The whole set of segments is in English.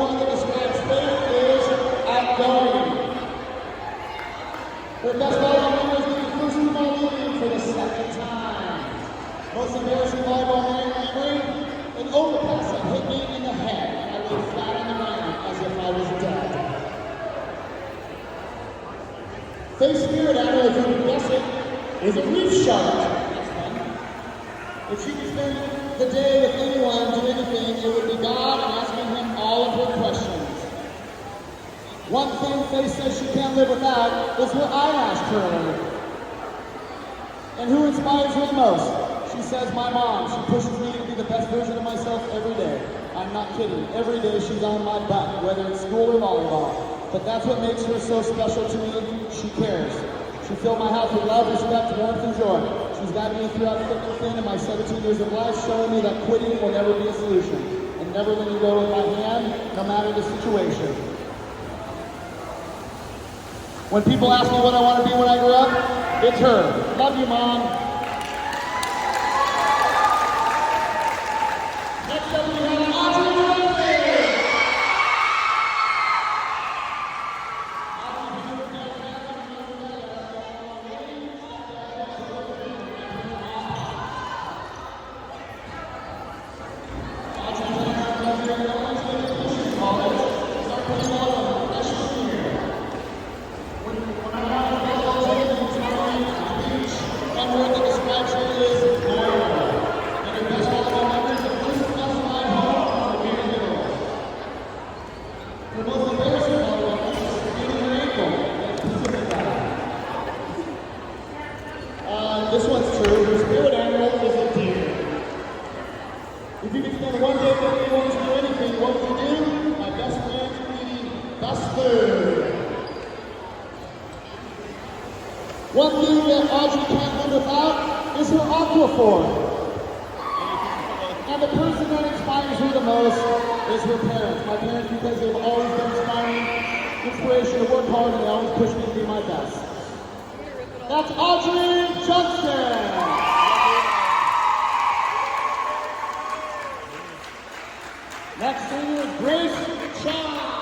one that describes Faith is outgoing. Her best volleyball memory is getting first team all league for the second time. Most embarrassing volleyball memory, an overpass that hit me in the head, and I lay flat on the ground as if I was dead. Faith's spirit animal, if you can guess it, is a reef shark. That's fun. If she could spend the day with anyone, do anything, it would be God and asking him all of her questions. One thing Faith says she can't live without is her eyelash curler. And who inspires her the most? She says, my mom. She pushes me to be the best version of myself every day. I'm not kidding. Every day she's on my butt, whether it's school or volleyball. But that's what makes her so special to me. She cares. She filled my house with love, respect, warmth, and joy. She's guided me throughout thick and thin in my 17 years of life, showing me that quitting will never be a solution. And never letting go of my hand, no matter the situation. When people ask me what I want to be when I grow up, it's her. Love you, Mom. Next up, we have Audrey. This one's true. Her spirit animal is a deer. If you could spend one day with anyone to do anything, what would you do? My best friend eating best food. One thing that Audrey can't live without is her aquaphor. And the person that inspires her the most is her parents. My parents, because they've always been inspiring, inspiration to work hard, and they always push me to be my best. That's Audrey Johnson. Next senior is Grace Shaw.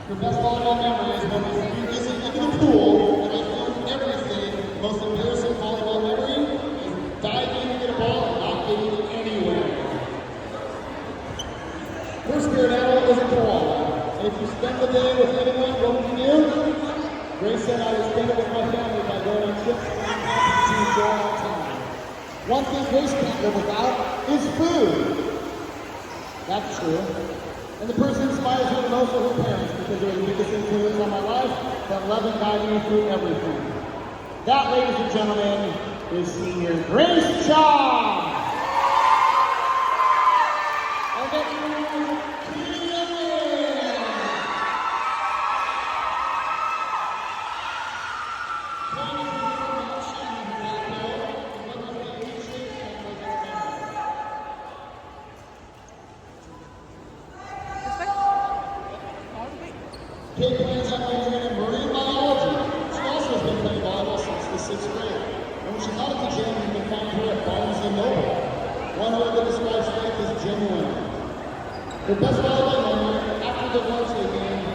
The best volleyball memory is when we visit into the pool and I filmed everything. The most embarrassing volleyball memory is diving to get a ball and not getting it anywhere. Her spirit animal is a koala. And if you spend the day with anyone, what would you do? Grace said I would spend it with my family by going on trips and happy to enjoy our time. One thing Grace can't live without is food. That's true. And the person who inspires her the most are her parents because they're the biggest influence on my life that love and guide me through everything. That, ladies and gentlemen, is senior Grace Shaw. And then Kate plans on majoring in marine biology. She also has been playing volleyball since the 6th grade. And when she's not at the gym, you can find her at Barnes & Noble. One word that describes Faith is genuine. Her best volleyball memory after the varsity game,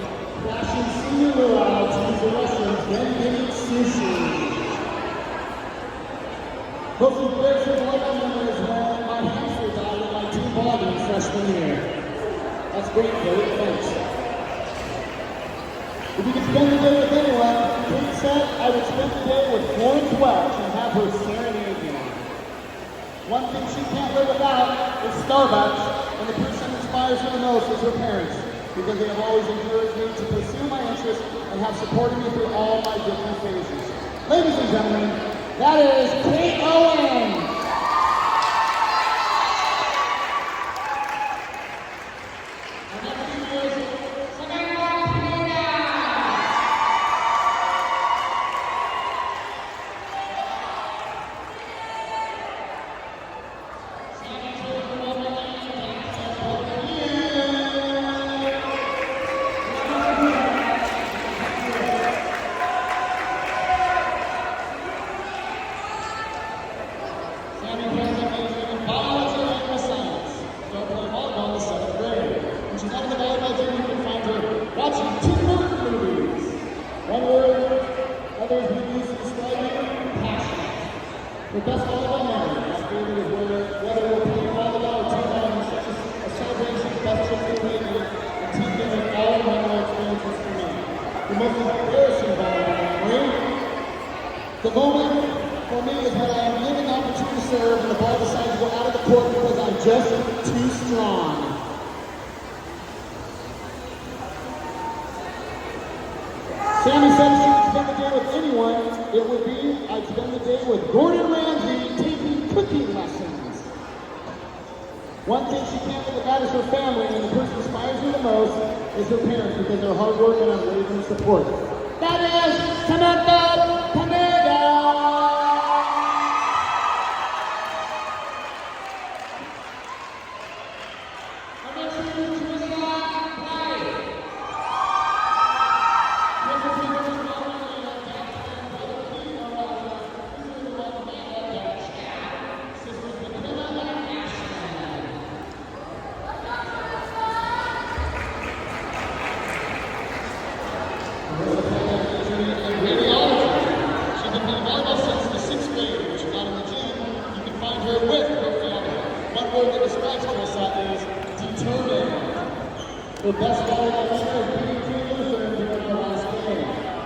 flashing senior morale to use the restrooms, then getting sushi. Most embarrassing volleyball memory is when my hamster died in my team ball game freshman year. That's great, Kate. Thanks. If you could spend the day with anyone, Kate said I would spend the day with Florence Welch and have her serenade me. One thing she can't live without is Starbucks, and the person who inspires her the most is her parents, because they have always encouraged me to pursue my interests and have supported me through all my different phases. Ladies and gentlemen, that is Kate Owen. just too strong. Sammy said if she could spend the day with anyone, it would be, I'd spend the day with Gordon Ramsay taking cooking lessons. One thing she can't live without is her family, and the person who inspires her the most is her parents because they're hard work and unwavering support. That is Samantha Pineda! The best volleyball player is beating two losers during the last game.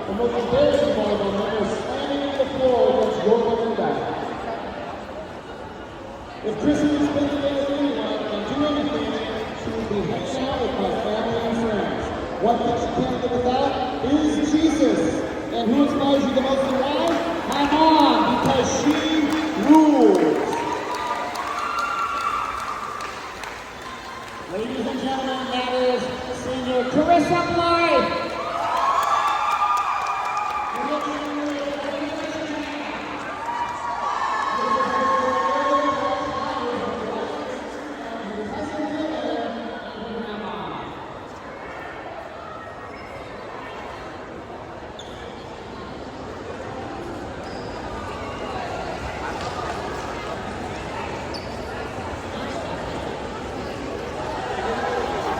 The most embarrassing volleyball player is slamming into the floor against your woman back. If Chrissy would spend the day with anyone and do anything, she would be hanging out with my family and friends. One thing she can't live without is Jesus. And who inspires you the most and why? My mom, because she rules. Ladies and gentlemen, that is senior Carissa Blythe.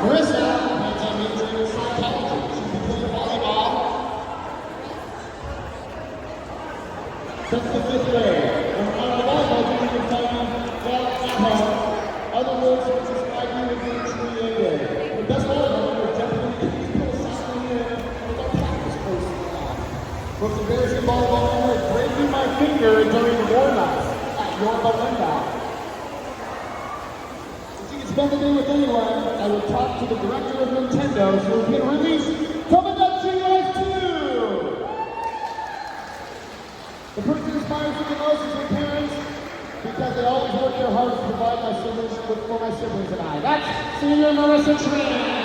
Marissa has a major in psychology. She's been playing volleyball since the 5th grade. And on the volleyball team, you can tell you, well, at home. Other words which describe you as being creative. The best volleyball is definitely philosophical with our practice post. Most embarrassing volleyball ever is breaking my finger during warm-ups at your Belinda. Spend the day with anyone, I will talk to the director of Nintendo so we can release Tomodachi Life 2! The person who inspires me the most is my parents because they always work their hardest to provide my siblings for my siblings and I. That's senior Marissa Tran.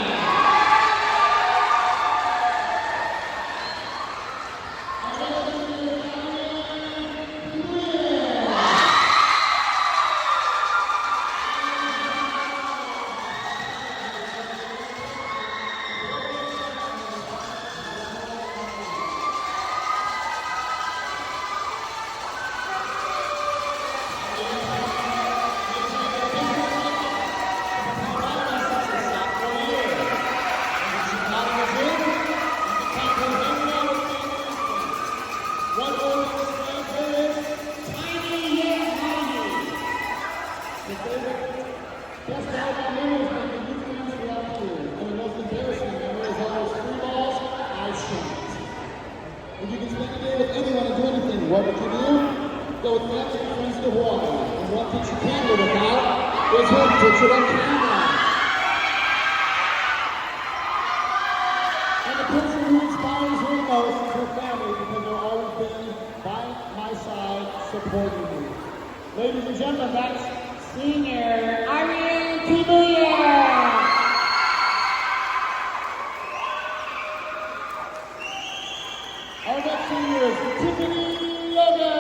If you can spend the day with anyone and do anything, what would you do? Go with family and friends to Hawaii. And one thing she can't live without is her digital camera. And the person who inspires her most is her family because they're always been by my side supporting me. Ladies and gentlemen, that's senior Irene Kibuya. Our next senior is Tiffany Yoga.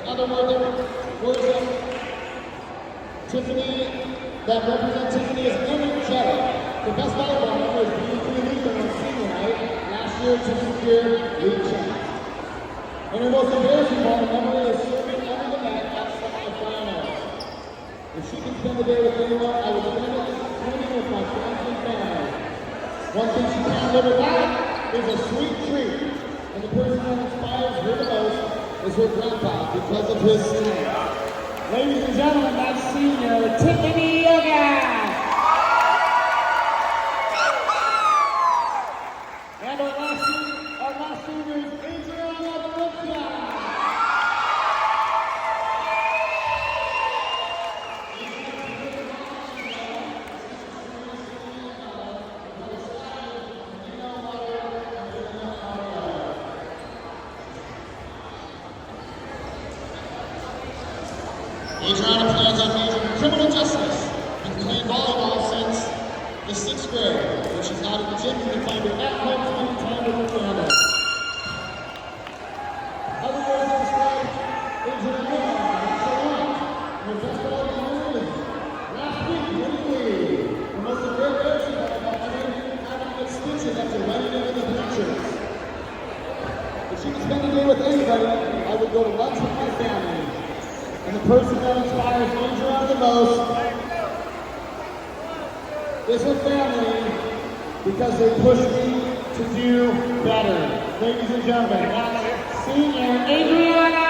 Other words of Tiffany that represent Tiffany is energetic. The best volleyball player is being Luther on senior night. Last year, Tiffany's year, league champ. And her most embarrassing ball memory is serving under the net outside the finals. If she can spend the day with anyone, I would spend it swimming with my friends and family. One thing she can't live without is a sweet treat. And the person that inspires her the most is her grandpa because of his strength. Ladies and gentlemen, that's senior Tiffany Yoga. And our last senior is Adriana Valencia. Adriana plans on majoring in criminal justice and playing volleyball since the 6th grade, when she's not in the gym. You can find her at home spending time with her family. Other ways to describe Adriana is salon, and her best volleyball women. Last week, literally, the most embarrassing about having an extension after running into the bleachers. If she could spend a day with anybody, I would go to lunch with my family. And the person that inspires Adriana the most is her family, because they push me to do better. Ladies and gentlemen, that's senior Adriana.